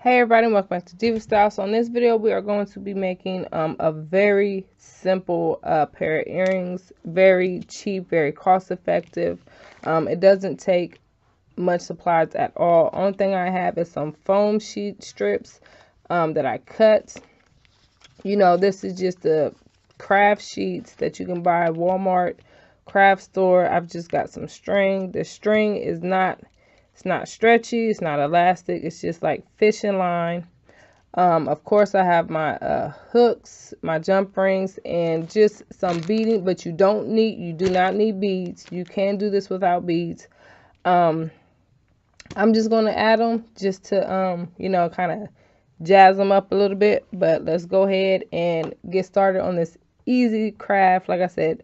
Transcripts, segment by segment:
Hey everybody, welcome back to Diva Style. So in this video we are going to be making a very simple pair of earrings. Very cheap, very cost effective. It doesn't take much supplies at all. Only thing I have is some foam sheet strips that I cut. You know, this is just the craft sheets that you can buy at Walmart craft store. I've just got some string. The string is not, it's not stretchy, it's not elastic, it's just like fishing line. Of course I have my hooks, my jump rings, and just some beading, but you do not need beads. You can do this without beads. I'm just going to add them just to you know, kind of jazz them up a little bit. But let's go ahead and get started on this easy craft. Like I said,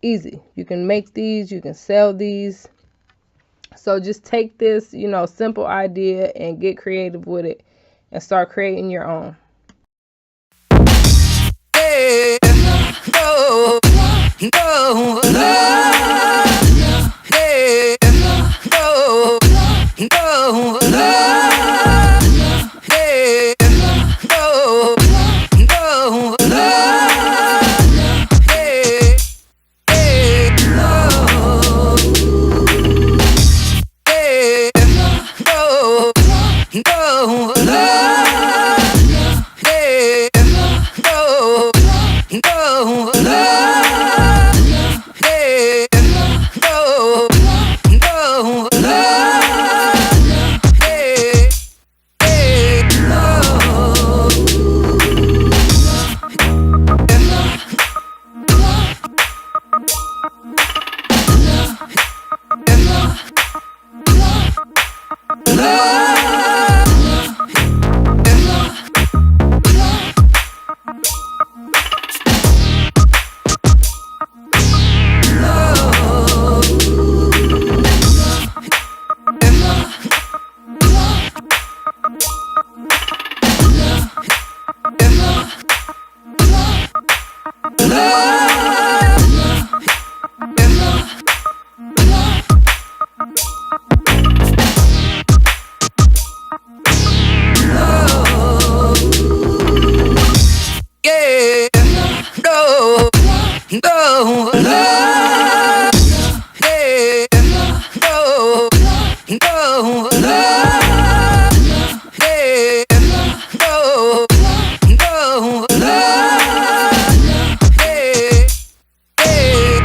easy. You can make these, you can sell these. So just take this, you know, simple idea and get creative with it and start creating your own. Hey, no, no, no. Hey, no, no, no. Hey, no, no, no. Hey, hey, no. Hey, no, no, no. Hey, no, no, no. Hey, no, no, no. Hey, hey, no. Yeah, no, no, no. Yeah, no, no, no. Yeah, no, no, no. Hey, hey,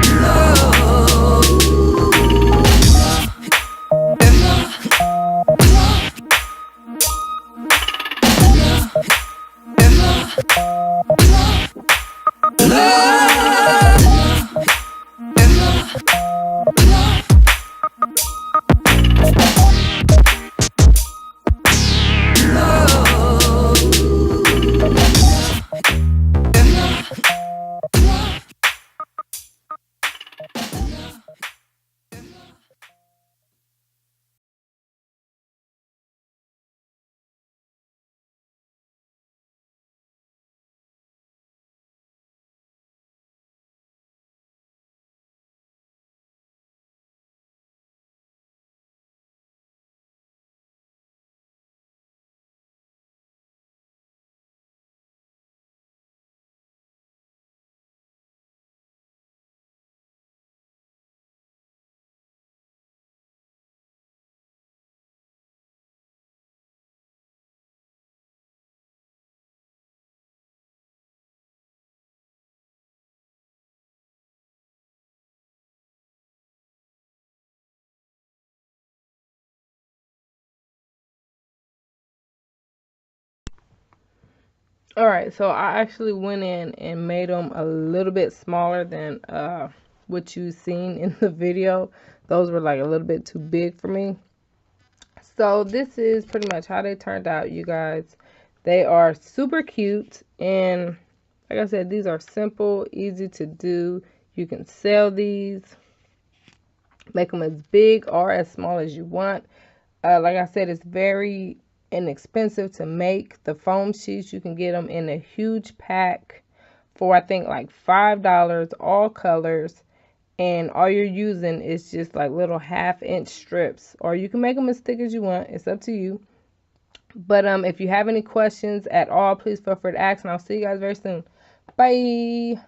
All right, so I actually went in and made them a little bit smaller than what you've seen in the video. Those were like a little bit too big for me. So this is pretty much how they turned out, you guys. They are super cute, and like I said, these are simple, easy to do. You can sell these, make them as big or as small as you want. Like I said, it's very inexpensive to make. The foam sheets, you can get them in a huge pack for I think like $5, all colors, and all you're using is just like little 1/2 inch strips, or you can make them as thick as you want. It's up to you. But if you have any questions at all, please feel free to ask, and I'll see you guys very soon. Bye.